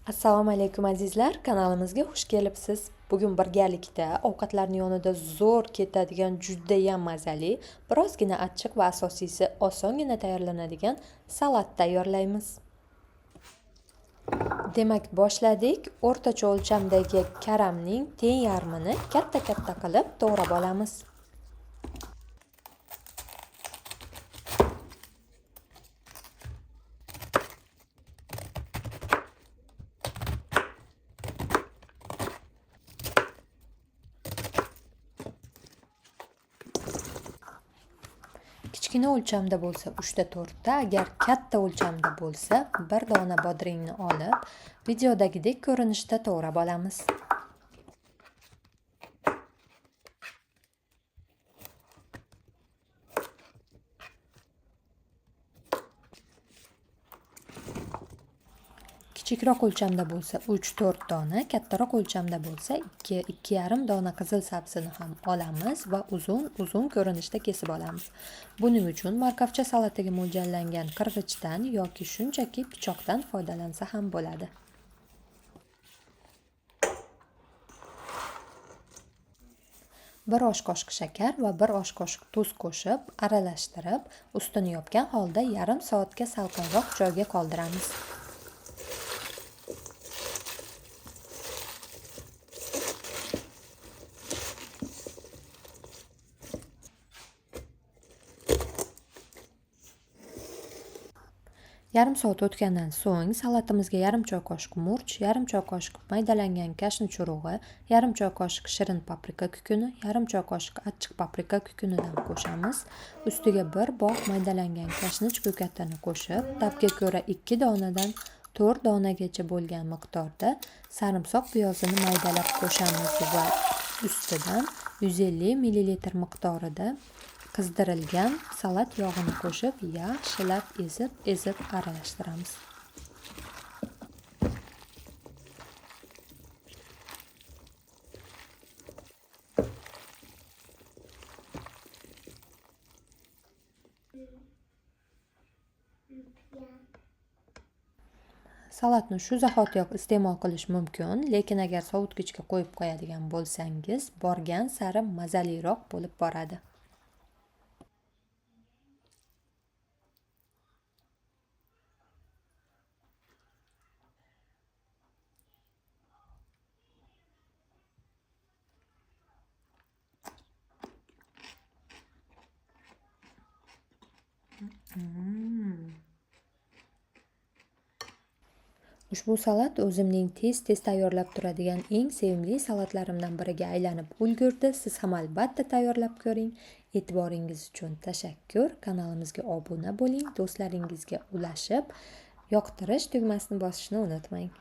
Assalomu alaykum azizlar, kanalimizga xush kelibsiz. Bugun birgalikda ovqatlarning yonida zo'r ketadigan judayam mazali, birozgina achchiq va asosiysi osongina tayyorlanadigan salat tayyorlaymiz. Demak, boshladik. O'rtacha o'lchamdagi karamning teng yarmini katta-katta qilib to'g'rab olamiz. Kichkina o'lchamda bo'lsa 3 ta 4 ta, agar katta o'lchamda bo'lsa 1 dona bodringni olib, videodagidek ko'rinishda to'g'rab olamiz. Kichikroq o'lchamda bo'lsa 3-4 dona, kattaroq o'lchamda bo'lsa 2-2,5 dona qizil sabzini ham olamiz va uzun ko'rinishda kesib olamiz. Buning uchun markavcha salatiga mo'ljallangan qirg'ichdan yoki shunchaki pichoqdan foydalansa ham bo'ladi. Bir osh qoshiq shakar va 1 osh qoshiq tuz qo'shib, aralashtirib, ustini yopgan holda yarim soatga salqinroq joyga qoldiramiz. Yarim soat o'tgandan so'ng salatimizga yarim choy qoshiq murch, yarim choy qoshiq maydalangan kashni churug'i, yarim choy qoshiq shirin paprika kukuni, yarim choy qoshiq achchiq paprika kukunidan qo'shamiz. Ustiga 1 bog' maydalangan kashnich ko'katini qo'shib, tabga ko'ra 2 donadan 4 donagacha bo'lgan miqdorda sarimsoq piyozini maydalab qo'shamiz va ustidan 150 ml miqdorida qizdirilgan salat yog'ini qo'shib, yaxshilab ezib aralashtiramiz. Salatni shu zahotiyoq iste'mol qilish mumkin, lekin agar sovutgichga qo'yib qo'yadigan bo'lsangiz, borgan sari mazaliroq bo'lib boradi. Ushbu salat o'zimning tez tayyorlab turadigan eng sevimli salatlarimdan biriga aylanib ulgurdi. Siz ham albatta tayyorlab ko'ring. E'tiboringiz uchun tashakkur. Kanalimizga obuna bo'ling, do'stlaringizga ulashib, yoqtirish tugmasini bosishni unutmang.